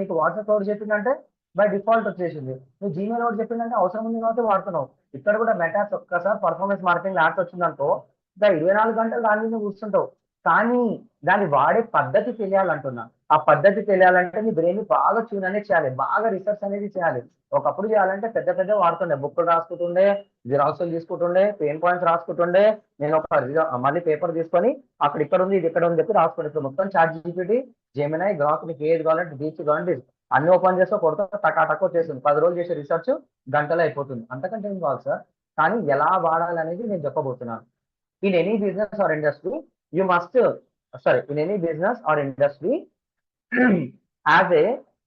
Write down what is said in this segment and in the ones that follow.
నీకు వాట్సాప్ ఎవరు చెప్పిందంటే బై డిఫాల్ట్ వచ్చేసింది. నువ్వు జీమెయిల్ ఎవరు చెప్పిందంటే అవసరం ఉంది కాబట్టి వాడుతున్నావు. ఇక్కడ కూడా మెటాస్ ఒక్కసారి పర్ఫార్మెన్స్ మార్కెటింగ్ యాడ్స్ వచ్చిందనుకో ఇంకా 24 గంటలు దాని మీద కూర్చుంటావు. కానీ దాన్ని వాడే పద్ధతి తెలియాలంటున్నా. ఆ పద్ధతి తెలియాలంటే నీ బ్రెయిన్ బాగా ట్యూన్ అనేది చేయాలి, బాగా రీసెర్చ్ అనేది చేయాలి. ఒకప్పుడు చేయాలంటే పెద్ద పెద్ద వాడుతుండే, బుక్లు రాసుకుంటుండే, జిరాక్స్లు తీసుకుంటుండే, పెయిన్ పాయింట్స్ రాసుకుంటుండే. నేను మళ్ళీ పేపర్ తీసుకొని అక్కడ ఇక్కడ ఉంది ఇది ఇక్కడ ఉంది చెప్పి రాసుకుంటే మొత్తం చాట్ జీపీటీ, జెమినై, గ్రాక్ నీకు ఏది కావాలంటే డీప్ కావాలంటే అన్ని ఓపెన్ చేస్తే కొడతా టకా వచ్చేస్తుంది. 10 రోజులు చేసే రీసెర్చ్ గంటలో అయిపోతుంది. అంతకంటే ఏం కావాలి సార్. కానీ ఎలా వాడాలి అనేది నేను చెప్పబోతున్నాను. In any business or industry you must in any business or industry as a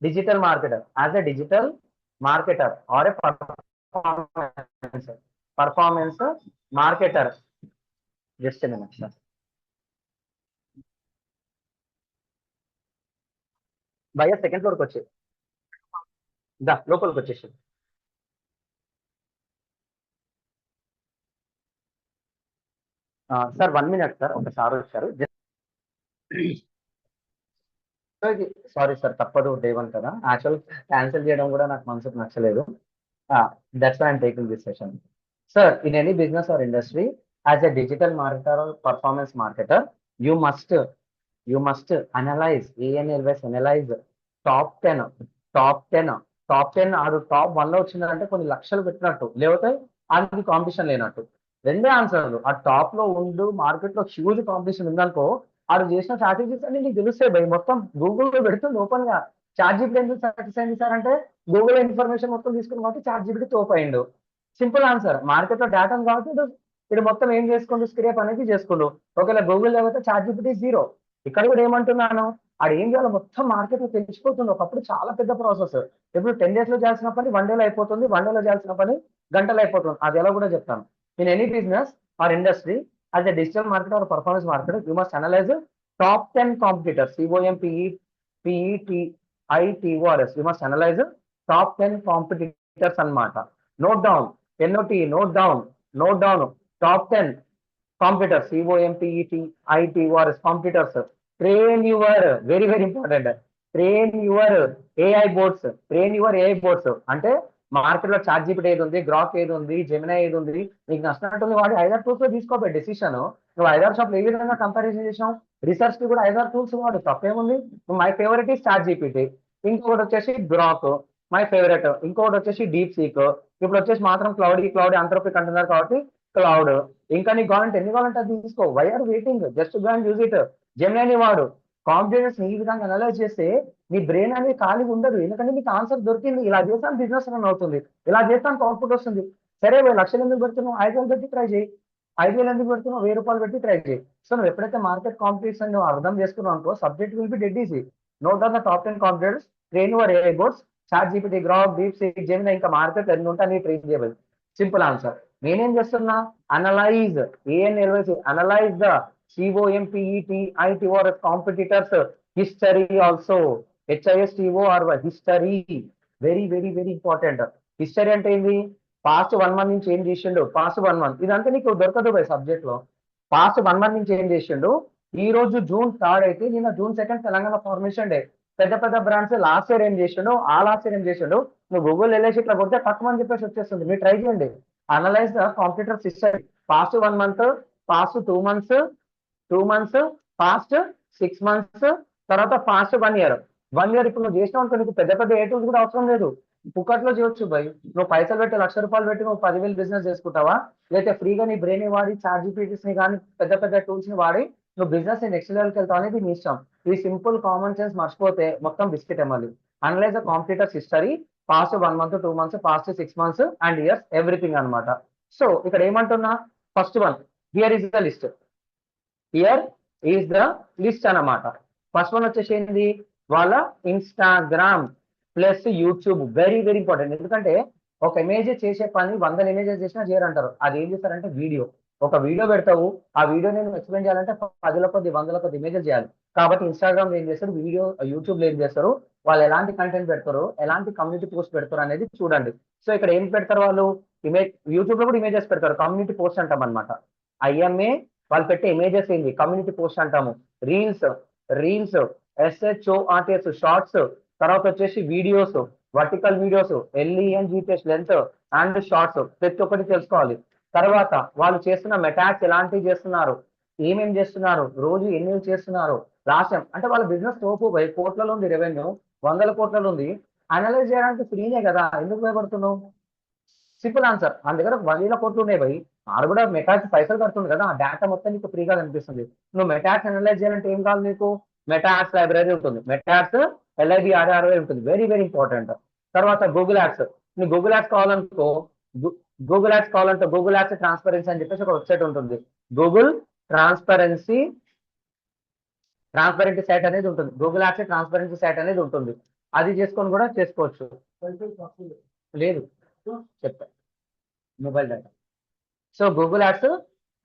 digital marketer or a performance marketer. Just a minute, sir. భయ్యా సెకండ్ ఫ్లోర్కి వచ్చి లోపలికి వచ్చేసి సార్ 1 minute సార్, ఒకసారి వచ్చారు. సారీ సార్, తప్పదు, డే 1 కదా. Actual cancel చేయడం కూడా నాకు మనసుకు నచ్చలేదు. That's why I'm taking this session. Sir, in any business or industry as a digital marketer or performance marketer you must analyse top 10 ఆడు టాప్ 1 లో వచ్చిందంటే కొన్ని లక్షలు పెట్టినట్టు, లేకపోతే అది కాంపిటీషన్ లేనట్టు. రెండే ఆన్సర్లు. ఆ టాప్ లో ఉండు, మార్కెట్ లో హ్యూజ్ కాంపిటీషన్ ఉందనుకో ఆడు చేసిన స్ట్రాటజీస్ అన్ని నీకు తెలుస్తాయి భయ్. మొత్తం గూగుల్లో పెడుతుంది ఓపెన్ గా. చాట్ జీపీటీ ఎందుకు సక్సెస్ అయింది సార్ అంటే గూగుల్ ఇన్ఫర్మేషన్ మొత్తం తీసుకుని కాబట్టి చాట్ జీపీటీ తోపయిండు. Simple answer. మార్కెట్ లో డేటా కాబట్టి ఇది మొత్తం ఏం చేసుకుంటూ స్క్రేప్ అనేది చేసుకుంటూ. ఒకవేళ గూగుల్ లేకపోతే చాట్ జీపీటీ జీరో. ఇక్కడ కూడా ఏమంటున్నాను, ఆడు ఏం చేయాలో మొత్తం మార్కెట్ లో తెలిసిపోతుంది. ఒకప్పుడు చాలా పెద్ద ప్రాసెస్. ఇప్పుడు 10 days లో చేయాల్సిన పని 1 day లో అయిపోతుంది, 1 day లో చేయాల్సిన పని గంటలో అయిపోతుంది. అది ఎలా కూడా చెప్తాను. In any business or industry as a digital marketer or performance marketer, you must analyze top 10 competitors. COMPETITORS. You must analyze top 10 competitors అన్నమాట. Note down. Note down. Top 10 competitors. COMPETITORS. Competitors. Train your, very very important. Train your AI bots. అంటే market లో chat GPT ఏది ఉంది, Grok ఏది ఉంది, Gemini ఏది ఉంది, నీకు నచ్చినట్టుంది వాడి 5 టూల్స్ లో తీసుకోబోయే డెసిషన్. నువ్వు 5 షాప్లు ఏ విధంగా కంపారిజన్ చేసావు, రీసెర్చ్ కి కూడా 5 టూల్స్ వాడు, తప్పేముంది. మై ఫేవరెట్ ఈ చాట్ జీపీటీ, ఇంకొకటి వచ్చేసి గ్రాక్ మై ఫేవరెట్, ఇంకొకటి వచ్చేసి డీప్ సీక్, ఇప్పుడు వచ్చేసి మాత్రం క్లౌడ్ అంతరోపిక్ అంటున్నారు కాబట్టి క్లౌడ్. ఇంకా నీకు కావాలంటే ఎన్ని కావాలంటే అది తీసుకో. Why are waiting, just go and use it. జెమినైని వాడు. కాన్ఫిడెన్స్ ఈ విధంగా అనలైజ్ చేస్తే నీ బ్రెయిన్ అనేది ఖాళీ ఉండదు. ఎందుకంటే నీకు ఆన్సర్ దొరికింది. ఇలా చేస్తాను బిజినెస్ రన్ అవుతుంది, ఇలా చేస్తాను అవుట్పుట్ వస్తుంది. సరే 1,00,000 ఎందుకు పెడుతున్నావు, 5,000 పెట్టి ట్రై చేయి. 5,000 ఎందుకు పెడుతున్నావు, 1,000 రూపాయలు పెట్టి ట్రై చేయి. సో నువ్వు ఎప్పుడైతే మార్కెట్ కాంపిటీషన్ నువ్వు అర్థం చేసుకున్నావు అనుకో, subject will be dead easy. Note down the top 10 competitors, train your AI bots, ChatGPT, Grok, DeepSeek, Gemini, ఇంకా మార్కెట్ ఎన్ని ఉంటాయి నీ ట్రైన్ చేయబడి. Simple answer. నేనేం చేస్తున్నా, analyse analyse the COMPETITORS competitors history also. HISTORY history. Very very very important. History అంటే ఏంది, past 1 month నుంచి ఏం చేసిండు, పాస్ట్ 1 month ఇదంతా నీకు దొరకదు బై సబ్జెక్ట్ లో. పాస్ట్ 1 month నుంచి ఏం చేసిండు, ఈ రోజు June 3rd అయితే నిన్న June 2nd Telangana formation day. పెద్ద పెద్ద బ్రాండ్స్ లాస్ట్ ఇయర్ ఏం చేసిండు, లాస్ట్ ఇయర్ ఏం చేసిండు, నువ్వు గూగుల్ వెళ్ళేసి ఇట్లా కొడితే తక్కువ అని చెప్పేసి వచ్చేస్తుంది. మీరు ట్రై చేయండి. Analyse the competitors history. Past 1 month, past 2 months, past 6 months, తర్వాత పాస్ట్ 1 year. 1 year ఇప్పుడు నువ్వు చేసినావు అనుకో, నీకు పెద్ద పెద్ద ఏ టూల్స్ కూడా అవసరం లేదు, పుక్కట్లో చేయొచ్చు భయ్. నువ్వు పైసలు పెట్టి 1,00,000 రూపాయలు పెట్టి నువ్వు 10,000 బిజినెస్ చేసుకుంటావా, లేకపోతే ఫ్రీగా నీ బ్రెయిన్ వాడి చాట్ జీపీటీస్ ని కానీ పెద్ద పెద్ద టూల్స్ ని వాడి నువ్వు బిజినెస్ నెక్స్ట్ లెవెల్కి వెళ్తావు అనేది నీ ఇష్టం. ఈ సింపుల్ కామన్ సెన్స్ మర్చిపోతే మొత్తం బిస్కెట్ మళ్ళీ. Analyse the competitors history, past 1 month, 2 months, past 6 months and years, everything అనమాట. సో ఇక్కడ ఏమంటున్నా, first one, here is the list అన్నమాట. ఫస్ట్ వన్ వచ్చేసి ఏంది, వాళ్ళ Instagram plus YouTube. Very very important. ఎందుకంటే ఒక ఇమేజ్ చేసే పని 100 ఇమేజెస్ చేసినా చేయరంటారు. అది ఏం చేస్తారంటే ఒక వీడియో పెడతావు, ఆ వీడియో నేను ఎక్స్ప్లెయిన్ చేయాలంటే 10 కొద్ది 100 కొద్ది ఇమేజెస్ చేయాలి. కాబట్టి ఇన్స్టాగ్రామ్ ఏం చేస్తారు, యూట్యూబ్ లో ఏం చేస్తారు, వాళ్ళు ఎలాంటి కంటెంట్ పెడతారు, ఎలాంటి కమ్యూనిటీ పోస్ట్ పెడతారు అనేది చూడండి. సో ఇక్కడ ఏం పెడతారు వాళ్ళు, యూట్యూబ్ లో కూడా ఇమేజెస్ పెడతారు, కమ్యూనిటీ పోస్ట్ అంటాం అనమాట. IMA వాళ్ళు పెట్టే ఇమేజెస్ ఏంది, కమ్యూనిటీ పోస్ట్ అంటాము. రీల్స్, SHORTS, షార్ట్స్, తర్వాత వచ్చేసి videos, vertical videos, L E N GPS length and shorts ప్రతి ఒక్కటి తెలుసుకోవాలి. తర్వాత వాళ్ళు చేస్తున్న మెటాక్స్ ఎలాంటివి చేస్తున్నారు, ఏమేం చేస్తున్నారు, రోజు ఎన్ని చేస్తున్నారు, లాస్ట్ టైం అంటే వాళ్ళ బిజినెస్ తోపు కోట్లలో ఉంది, రెవెన్యూ 100 కోట్లలో ఉంది. అనలైజ్ చేయడానికి ఫ్రీనే కదా, ఎందుకు భయపడుతున్నావు? Simple answer. మన దగ్గర 1,000 కోట్లు ఉన్నాయి భయ్, ఆడు కూడా మెటాక్స్ పైసలు కడుతుంది కదా, ఆ డేటా మొత్తం నీకు ఫ్రీగా కనిపిస్తుంది. నువ్వు మెటాక్స్ అనలైజ్ చేయాలంటే ఏం కావాలి నీకు? మెటాక్స్ లైబ్రరీ ఉంటుంది, మెటాక్స్ LIBRRY ఉంటుంది, వెరీ వెరీ ఇంపార్టెంట్. తర్వాత గూగుల్ యాడ్స్, నువ్వు గూగుల్ యాడ్స్ కావాలనుకో, గూగుల్ యాడ్స్ కావాలంటే గూగుల్ యాడ్స్ ట్రాన్స్పరెన్సీ అని చెప్పేసి ఒక వెబ్సైట్ ఉంటుంది. గూగుల్ ట్రాన్స్పరెన్సీ ట్రాన్స్పరెంట్ సైట్ అనేది ఉంటుంది, గూగుల్ యాడ్స్ ట్రాన్స్పరెన్సీ సైట్ అనేది ఉంటుంది. అది చేసుకొని కూడా చేసుకోవచ్చు. లేదు చెప్తా, mobile data. So Google ads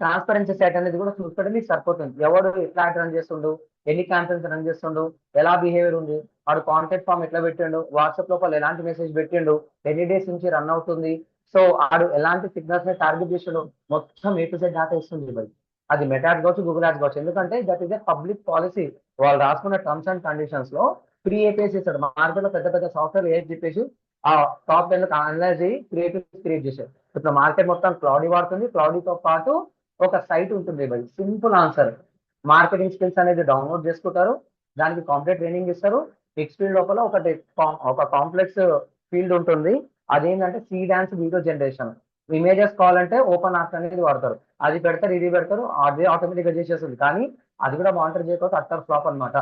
transparency site అనేది కూడా చూసుకుంటే మీకు సరిపోతుంది. ఎవడు ఎట్లా రన్ చేస్తుండు, ఎన్ని క్యాంపెయిన్స్ రన్ చేస్తుండు, ఎలా బిహేవియర్ ఉంది, వాడు కాంటాక్ట్ ఫామ్ ఎట్లా పెట్టిండు, వాట్సాప్ లోపల ఎలాంటి మెసేజ్ పెట్టిండు, ఎన్ని డేస్ నుంచి రన్ అవుతుంది, సో ఆడు ఎలాంటి సిగ్నల్స్ ని టార్గెట్ చేసిండు, మొత్తం A to Z డేటా ఇస్తుంది మరి. అది మెటాట్ కావచ్చు, గూగుల్ యాడ్స్ కావచ్చు, ఎందుకంటే that is a public policy. వాళ్ళు రాసుకున్న టర్మ్స్ అండ్ కండిషన్స్ లో ఫ్రీ APIs ఇస్తాడు. మార్కెట్ లో పెద్ద పెద్ద సాఫ్ట్వేర్ ఏది చెప్పేసి ఆ టాప్ 10 అనలైజ్ అయ్యి క్రియేట్ చేశారు. ఇప్పుడు మార్కెట్ మొత్తం క్లౌడీ వాడుతుంది, క్లౌడీతో పాటు ఒక సైట్ ఉంటుంది by. Simple answer, marketing skills అనేది డౌన్లోడ్ చేసుకుంటారు, దానికి కాంప్లీట్ ట్రైనింగ్ ఇస్తారు. ఎక్స్పీరియన్ లోపల ఒక కాంప్లెక్స్ ఫీల్డ్ ఉంటుంది, అదేంటంటే Seedance video generation. Images కావాలంటే ఓపెన్ ఆర్ట్ అనేది వాడతారు, అది పెడతారు, ఇది పెడతారు, అది ఆటోమేటిక్ గా చేసేస్తుంది. కానీ అది కూడా మానిటర్ చేయకపోతే అట్టర్ ఫ్లాప్ అనమాట.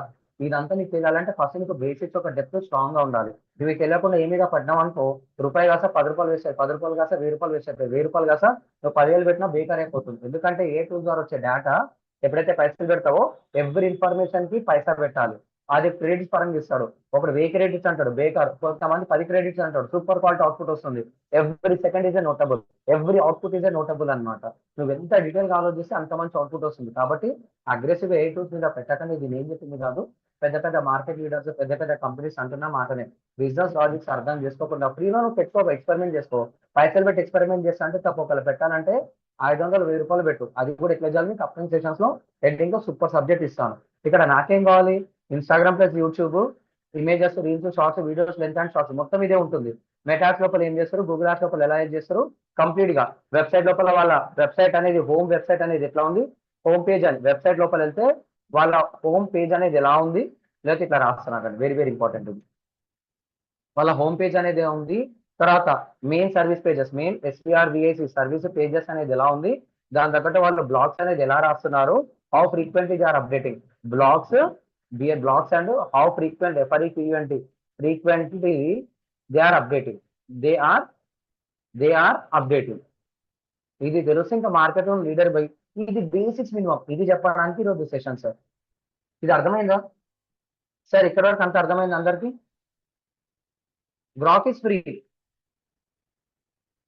ఇదంతా నీకు తెలియాలంటే ఫస్ట్ నీకు బేసిక్స్ ఒక డెప్త్ స్ట్రాంగ్ గా ఉండాలి. నువ్వు తెలియకుండా ఏమీగా పడ్డావు అనుకో, రూపాయి కాసా 10 రూపాయలు వేస్తాయి, 10 రూపాయలు కాసా 1000 రూపాయలు వేస్తాయి, 1000 రూపాయలు కాసా నువ్వు 10,000 పెట్టినా బేకార్ అయిపోతుంది. ఎందుకంటే ఏ టూల్ ద్వారా వచ్చే డేటా ఎప్పుడైతే పైసలు పెడతావో ఎవ్రీ ఇన్ఫర్మేషన్ కి పైసా పెట్టాలి. అది క్రెడిట్స్ పరంగా ఇస్తాడు. ఒకడు 1000 క్రెడిట్స్ అంటాడు బేకార్, కొంతమంది 10 క్రెడిట్స్ అంటాడు, సూపర్ క్వాలిటీ అవుట్పుట్ వస్తుంది. Every second is a notable, every output is a notable అనమాట. నువ్వు ఎంత డీటెయిల్ గా ఆలోచిస్తే అంత మంచి అవుట్పుట్ వస్తుంది. కాబట్టి అగ్రెసివ్ ఏ టూల్స్ మీద పెట్టకండి, ఇది నేను చెప్పింది కాదు. పెద్ద పెద్ద మార్కెట్ లీడర్స్, పెద్ద పెద్ద కంపెనీస్ అంటున్న మాటనే. బిజినెస్ లాజిక్స్ అర్థం చేసుకోకుండా ఫ్రీలో నువ్వు పెట్టుకో, ఎక్స్పెరిమెంట్ చేసుకో. పైసలు పెట్టి ఎక్స్పెరిమెంట్ చేస్తా అంటే తప్ప, ఒకళ్ళు పెట్టాలంటే 500 1000 రూపాయలు పెట్టు. అది కూడా ఎట్లా చేయాలి మీకు అప్కమింగ్ సెషన్స్ లో హెడ్డింగ్ లో సూపర్ సబ్జెక్ట్ ఇస్తాను. ఇక్కడ నాకేం కావాలి, Instagram plus YouTube, images, reels, shorts, videos, length and shorts మొత్తం ఇదే ఉంటుంది. మెటాస్ లోపల ఏం చేస్తారు, గూగుల్ యాప్స్ లోపల ఎలా చేస్తారు, కంప్లీట్ గా వెబ్సైట్ లోపల వాళ్ళ వెబ్సైట్ అనేది, హోమ్ వెబ్సైట్ అనేది ఎట్లా ఉంది, హోమ్ పేజ్ అని వెబ్సైట్ లోపల వెళ్తే వాళ్ళ హోమ్ పేజ్ అనేది ఎలా ఉంది, లేకపోతే ఇట్లా రాస్తున్నారు, వెరీ వెరీ ఇంపార్టెంట్. వాళ్ళ హోమ్ పేజ్ అనేది ఉంది. తర్వాత main service pages, main SPRVIC service pages అనేది ఎలా ఉంది, దాని తగ్గట్టు వాళ్ళు బ్లాగ్స్ అనేది ఎలా రాస్తున్నారు, how frequently they are updating blogs, blogs and how frequent frequently they are updating, they are updating. ఇది తెలుసు ఇంకా మార్కెట్ లో లీడర్ బై. ఇది బేసిక్స్ మినిమం, ఇది చెప్పడానికి ఈరోజు సెషన్ సార్. ఇది అర్థమైందా సార్? ఇక్కడ వరకు అంత అర్థమైంది అందరికి? Grok is free.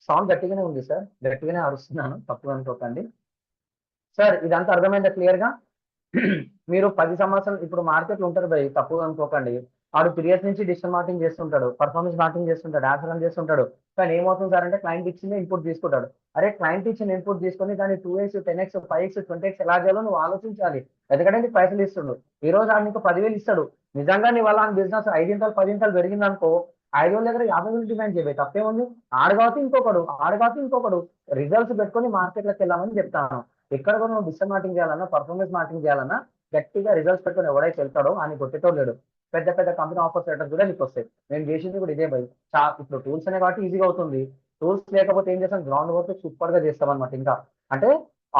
సౌండ్ గట్టిగానే ఉంది సార్, గట్టిగానే అరుస్తున్నాను, తప్పు అనుకోకండి సార్. ఇదంతా అర్థమైందా క్లియర్ గా? మీరు 10 సంవత్సరాలు ఇప్పుడు మార్కెట్ లో ఉంటారు భయ్, తప్పు అనుకోకండి. ఆడు 3 years నుంచి డిజిటల్ మార్కెటింగ్ చేస్తుంటాడు, పర్ఫార్మెన్స్ మార్కెటింగ్ చేస్తుంటాడు, యాడ్స్ రన్ చేస్తుంటాడు. కానీ ఏమవుతుంది సార్ అంటే క్లయింట్ ఇచ్చింది ఇన్పుట్ తీసుకుంటాడు. అరే క్లయింట్ ఇచ్చిన ఇన్పుట్ తీసుకొని దాన్ని 2x 10x 5x 20x ఎలా చేయాలో నువ్వు ఆలోచించాలి. ఎందుకంటే నీకు పైసలు ఇస్తుండు, ఈ రోజు ఆడు నీకు 10,000 ఇస్తాడు. నిజంగా నీ వల్ల బిజినెస్ 5 10 పెరిగింది అనుకో, 5,000 దగ్గర 50,000 డిమాండ్ చేయబోయి తప్పేముంది. ఆడు కావచ్చు ఇంకొకడు రిజల్ట్స్ పెట్టుకొని మార్కెట్ లోకి వెళ్ళామని చెప్తాను. ఎక్కడ కూడా నువ్వు డిజిటల్ మార్కెటింగ్ చేయాలన్నా, పర్ఫార్మెన్స్ మార్కెటింగ్ చేయాలన్నా గట్టిగా రిజల్ట్స్ పెట్టుకొని ఎవడైతే వెళ్తాడో అని కొట్టేటో లేడు. పెద్ద పెద్ద కంపెనీ ఆఫర్స్ లెటర్స్ కూడా నీకు వస్తాయి. నేను చేసింది కూడా ఇదే బై. ఇప్పుడు టూల్స్ అనే కాబట్టి ఈజీగా అవుతుంది. టూల్స్ లేకపోతే ఏం చేస్తాం, గ్రౌండ్ వర్క్ సూపర్ గా చేస్తాం అనమాట. ఇంకా అంటే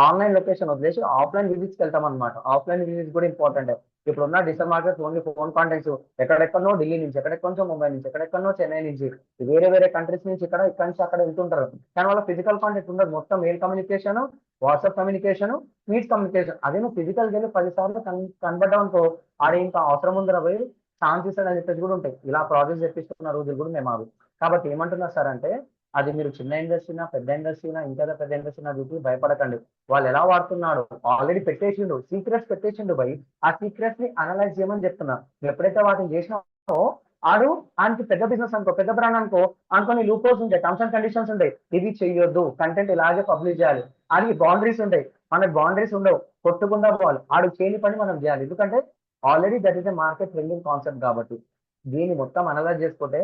ఆన్లైన్ లొకేషన్ వదిలేసి ఆఫ్లైన్ విజిట్స్కి వెళ్తాం అనమాట. ఆఫ్లైన్ విజిట్స్ కూడా ఇంపార్టెంట్. ఇప్పుడున్న digital market only phone contacts, ఎక్కడెక్కడో ఢిల్లీ నుంచి, ఎక్కడెక్కడో ముంబై నుంచి, ఎక్కడెక్కడో చెన్నై నుంచి, వేరే వేరే కంట్రీస్ నుంచి ఇక్కడ నుంచి అక్కడ వెళ్తుంటారు. కానీ వాళ్ళ ఫిజికల్ కాంటాక్ట్ ఉండదు, మొత్తం mail communication, WhatsApp communication, meet communication. అదే నువ్వు ఫిజికల్ వెళ్ళి 10 సార్లు కనబడ్డావు అనుకో, ఆడే ఇంకా అవసరం ఉందిరా పోయి ఛాన్స్ ఇస్తాడు అని చెప్పేసి కూడా ఉంటాయి. ఇలా ప్రాజెక్ట్ తెప్పిస్తున్న రోజులు కూడా మేము అవి. కాబట్టి ఏమంటున్నారు సార్ అంటే, అది మీరు చిన్న ఇండస్ట్రీనా, పెద్ద ఇండస్ట్రీనా, ఇంకా పెద్ద ఇండస్ట్రీనా చూసి భయపడకండి. వాళ్ళు ఎలా వాడుతున్నాడు, ఆల్రెడీ పెట్టేసిండు, సీక్రెట్స్ పెట్టేసిండు బై. ఆ సీక్రెట్స్ ని అనలైజ్ చేయమని చెప్తున్నా. నువ్వు ఎప్పుడైతే వాటిని చేసినావో ఆడు ఆయనకి పెద్ద బిజినెస్ అనుకో, పెద్ద బ్రాండ్ అనుకో, అనుకోని లూపోల్స్ ఉంటాయి, టర్మ్స్ అండ్ కండిషన్స్ ఉంటాయి. ఇది చెయ్యొద్దు, కంటెంట్ ఇలాగే పబ్లిష్ చేయాలి, అది బౌండరీస్ ఉంటాయి. మనకి బౌండరీస్ ఉండవు, కొట్టుకుందా పోవాలి. ఆడు చేయని పని మనం చేయాలి, ఎందుకంటే already that is a market trending concept కాబట్టి. దీన్ని మొత్తం అనలైజ్ చేసుకుంటే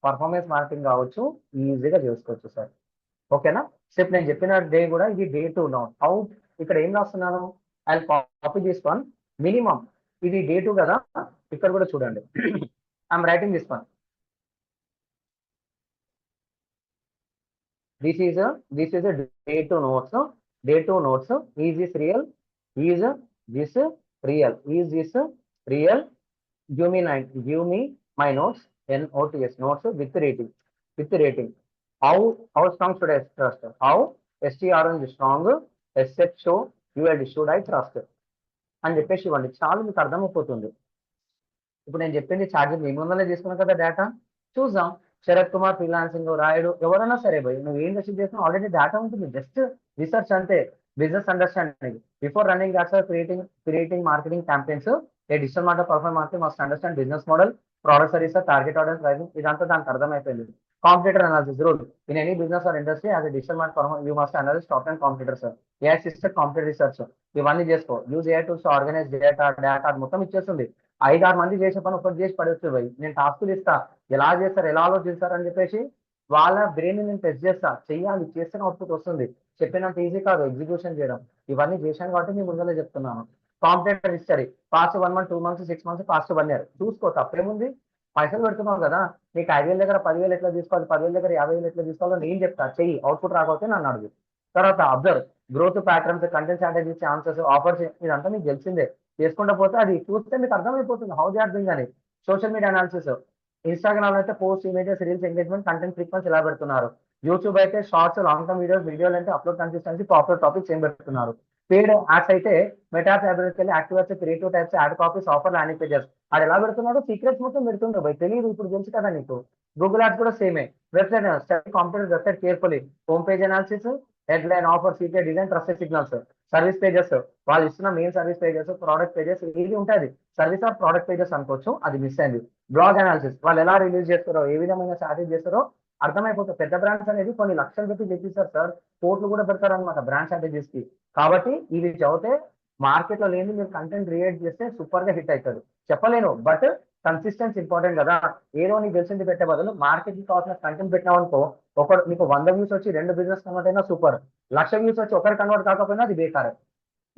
పర్ఫార్మెన్స్ మార్కెటింగ్ కావచ్చు, ఈజీగా చేసుకోవచ్చు సార్. ఓకేనా? స్టెప్ నేను చెప్పిన డే కూడా ఇది డే 2 నౌ. హౌ ఇక్కడ ఏం రాస్తున్నాను? I copy this one. Minimum ఇది డే 2 కదా, ఇక్కడ కూడా చూడండి. I'm writing this one. This is a day 2 notes. Day 2 notes. Is this real? Is this real? Is this real? Give me my notes. NOTS notes with rating. With rating. How strong should I trust? How STRN is strong. SHO ULD should I trust? అని చెప్పేసి ఇవ్వండి. చాలా మీకు అర్థమైపోతుంది. ఇప్పుడు నేను చెప్పింది charges మీ ముందరే తీసుకున్నాను కదా డేటా. చూద్దాం. శరత్ కుమార్ ఫ్రీలాన్సింగ్ రాయుడు ఎవరైనా సరే భయ్, నువ్వు ఏం రిసీవ్ చేసినా ఆల్రెడీ డేటా ఉంటుంది. జస్ట్ రీసెర్చ్ అంతే, business understanding. Before running that's creating marketing campaigns A digital market perform market must understand business model, product service, target audience, pricing. ఇదంతా దానికి అర్థమైపోయింది. Competitor analysis rule in any business or industry as a digital market perform you must analyse top 10 competitors. A system competitor research ఇవన్నీ చేసుకో. Use a tools organise data మొత్తం ఇచ్చేస్తుంది. 5-6 మంది చేసే పని ఒకటి చేసి పడవచ్చు భయ్. నేను టాస్కులు ఇస్తా, ఎలా చేస్తారు, ఎలా ఆలోచిస్తారు అని చెప్పేసి వాళ్ళ బ్రెయిన్ నేను టెస్ట్ చేస్తా. చెయ్యాలి, చేస్తేనే అవుట్పుట్ వస్తుంది. చెప్పినంత ఈజీ కాదు ఎగ్జిక్యూషన్ చేయడం. ఇవన్నీ చేశాను కాబట్టి మీ ముందరే చెప్తున్నాను. Competitor history past 1 month, 2 months, 6 months, past 1 year చూసుకో. తప్పేముంది? పైసలు పెడుతున్నావు కదా, నీకు 5,000 దగ్గర 10,000 ఎట్లా తీసుకోవాలి, 10,000 దగ్గర 50,000 ఎట్లా తీసుకోవాలో నేను చెప్తా. చెయ్యి, అవుట్పుట్ రాకపోతే నన్ను అడుగు. తర్వాత observe growth patterns, content strategies, chances, offers, ఇదంతా మీకు తెలిసిందే. చేసుకుంటూ పోతే అది చూస్తే మీకు అర్థమైపోతుంది హౌ దే ఆర్ డూయింగ్ అని. సోషల్ మీడియా అనాలిసిస్ ఇన్స్టాగ్రామ్ అయితే post, images, reels, engagement, content frequency ఎలా పెడుతున్నారు. యూట్యూబ్ అయితే షార్ట్స్, లాంగ్ టర్మ్ వీడియోలు అంటే అప్లోడ్ కన్సిస్టెన్సీ, పాపులర్ టాపిక్స్ ఏం పెడుతున్నారు. పేడ్ యాడ్స్ అయితే మెటా ఫ్యాబ్రిక్ వెళ్ళి active creative types, add copies, offer, landing pages. అది ఎలా పెడుతున్నాడు, సీక్రెట్స్ మొత్తం పెడుతుండో భయ్. తెలియదు, ఇప్పుడు తెలుసు కదా నీకు. గూగుల్ యాడ్స్ కూడా సేమే. Website study competitor website carefully. Home page analysis, headline, offer, secret, design, trusted signals. Service pages వాళ్ళు ఇస్తున్న main service pages, product pages, ఇది ఉంటుంది. సర్వీస్ ఆర్ ప్రోడక్ట్ పేజెస్ అనుకోవచ్చు, అది మిస్ అయింది. బ్లాగ్ అనాలిసిస్ వాళ్ళు ఎలా రిలీజ్ చేస్తారో, ఏ విధమైన స్ట్రాటజీ చేస్తారో అర్థమైపోతుంది. పెద్ద బ్రాండ్స్ అనేది కొన్ని లక్షలు పెట్టి తెచ్చిస్తారు సార్, కోట్లు కూడా పెడతారు అనమాట బ్రాండ్ స్ట్రాటజీస్ కి. కాబట్టి ఇవి చదివితే మార్కెట్ లో లేని మీరు కంటెంట్ క్రియేట్ చేస్తే సూపర్ గా హిట్ అవుతుంది. చెప్పలేను, బట్ కన్సిస్టెన్సీ ఇంపార్టెంట్ కదా. ఏదో నీకు తెలిసింది పెట్టే బదులు మార్కెట్ కి కావాల్సిన కంటెంట్ పెట్టినావు అనుకో, ఒకటి నీకు 100 వ్యూస్ వచ్చి 2 బిజినెస్ కన్వర్ట్ అయినా సూపర్. 1,00,000 వ్యూస్ వచ్చి ఒకరు కన్వర్ట్ కాకపోయినా అది బేకారే.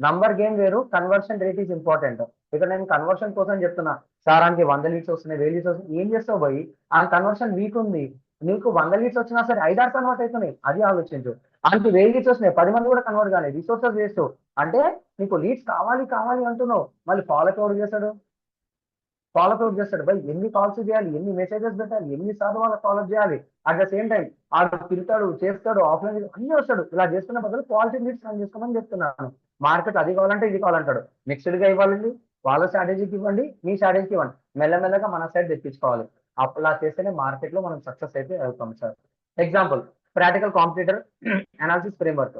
నంబర్ గేమ్ వేరు, కన్వర్షన్ రేట్ ఈజ్ ఇంపార్టెంట్. ఇక్కడ నేను కన్వర్షన్ కోసం చెప్తున్నా. సార్ ఆయనకి 100 లీడ్స్ వస్తున్నాయి, 1000 లీడ్స్ వస్తున్నాయి, ఏం చేస్తావు పోయి? ఆ కన్వర్షన్ వీక్ ఉంది. నీకు 100 లీడ్స్ వచ్చినా సరే 5-6 కన్వర్ట్ అవుతున్నాయి, అది ఆలోచించు. ఆయనకి 1000 లీడ్స్ వస్తున్నాయి, 10 మంది కూడా కన్వర్ట్ కాలేదు, రిసోర్సెస్ వేస్ట్. అంటే నీకు లీడ్స్ కావాలి కావాలి అంటున్నావు, మళ్ళీ ఫాలో ఎవరు చేస్తాడు? ఫాలో అవుట్ చేస్తాడు బై. ఎన్ని కాల్స్ చేయాలి, ఎన్ని మెసేజెస్ పెట్టాలి, ఎన్నిసార్లు వాళ్ళకి ఫాలో చేయాలి. అట్ ద సేమ్ టైం ఆడు తిరుగుతాడు, చేస్తాడు, ఆఫ్లైన్ అన్ని వస్తాడు. ఇలా చేస్తున్న బదులు క్వాలిటీ లీడ్స్ రన్ చేసుకోమని చెప్తున్నాను. మార్కెట్ అది కావాలంటే ఇది కావాలంటాడు. మిక్స్డ్ గా ఇవ్వాలండి, వాళ్ళ స్ట్రాటజీకి ఇవ్వండి, మీ స్ట్రాటజీకి ఇవ్వండి. మెల్లమెల్లగా మన సైడ్ తెప్పించుకోవాలి. అలా చేస్తేనే మార్కెట్ లో మనం సక్సెస్ అయితే వెళ్తాం sir. Example practical competitor analysis framework.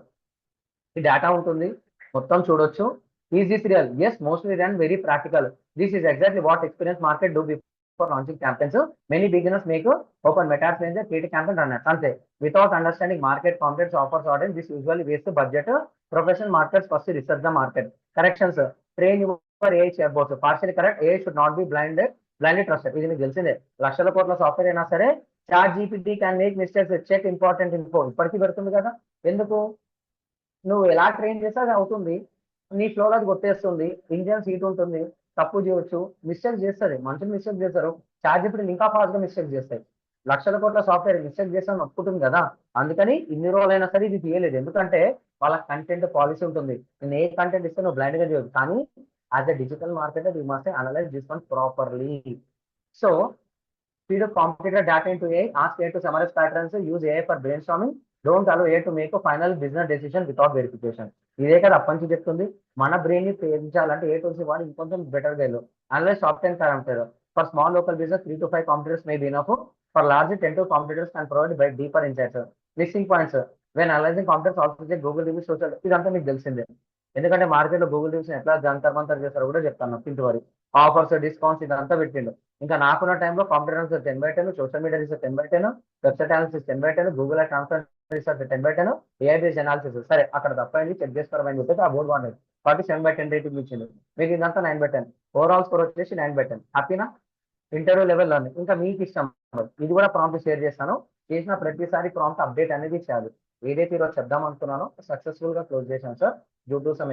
ఈ డేటా ఉంటుంది, మొత్తం చూడొచ్చు. Is this real? Yes, mostly and very practical. This is exactly what experienced market do before launching campaigns. Many beginners make open meta range, create a campaign run ante without understanding market, competitors, offers, audience. This usually wastes the budget. Professional marketers first research the market. Corrections: train your AI chatbots. Partially correct. AI should not be blindly trusted. ఇది మీకు తెలిసిందే. లక్షల కోట్ల software అయినా సరే ChatGPT can make mistakes. Check important info. ఇప్పటికీ పెడుతుంది కదా, ఎందుకు? నువ్వు ఎలా ట్రైన్ చేస్తే అది అవుతుంది. నీ ఫ్లోలో అది కొట్టేస్తుంది. ఇంజన్ సీట్ ఉంటుంది, తప్పు చేయొచ్చు, మిస్టేక్ చేస్తుంది. మనుషులు మిస్టేక్ చేస్తారు, చార్జ్ ఇప్పుడు ఇంకా ఫాస్ట్ గా మిస్టేక్ చేస్తాయి. లక్షల కోట్ల సాఫ్ట్వేర్ మిస్టేక్ చేస్తాను ఒప్పుకుంటుంది కదా. అందుకని ఇన్ని రోజులైనా సరే ఇది తీయలేదు. ఎందుకంటే వాళ్ళ కంటెంట్ పాలసీ ఉంటుంది. నేను ఏ కంటెంట్ ఇస్తే నువ్వు బ్లైండ్ గా చేయదు. కానీ as a digital marketer you must analyse this one properly. So feed a competitor data into AI, ask AI to summarize patterns, use AI for brainstorming. Don't allow AI to make a final business decision without verification. ఇదే కదా అప్పటి చెప్తుంది. మన brain ని పెంచాలంటే ఏ tools వాడి ఇంకొంచెం better గా analyse top 10 parameter. For small local business 3 to 5 competitors may be enough. For large 10 to competitors can provide by deeper insights. Missing points when analyzing competitors also check Google reviews, social. ఇదంతా మీకు తెలిసిందే. ఎందుకంటే market లో Google reviews ఎట్లా జంతర్ మంతర్ చేస్తారో కూడా చెప్తాను. ఇంటి వరకు ఆఫర్స్, డిస్కౌంట్స్ ఇదంతా పెట్టిండు. ఇంకా నాకున్న టైంలో competence 10/10, social media research 10/10, website analysis 10/10, Google transfer research 10/10, AI based analysis. సరే అక్కడ తప్పైంది, చెక్ చేసుకోవడం చెప్పేసి ఆ బోర్డు వాడలేదు. కాబట్టి 7/10 రేటింగ్ ఇచ్చింది. మీకు ఇదంతా 9/10. ఓవరాల్ స్కోర్ వచ్చేసి 9/10. హ్యాపీనా? ఇంటర్వ్యూ లెవెల్ లెర్నింగ్ ఇంకా మీకు ఇష్టం. ఇది కూడా ప్రాంప్ట్ షేర్ చేస్తాను. చేసిన ప్రతిసారి ప్రాంప్ట్ అప్డేట్ అనేది చేయాలి. ఏదైతే ఈరోజు చెప్దాం అనుకున్నానో సక్సెస్ఫుల్ గా క్లోజ్ చేశాను సార్. Due to some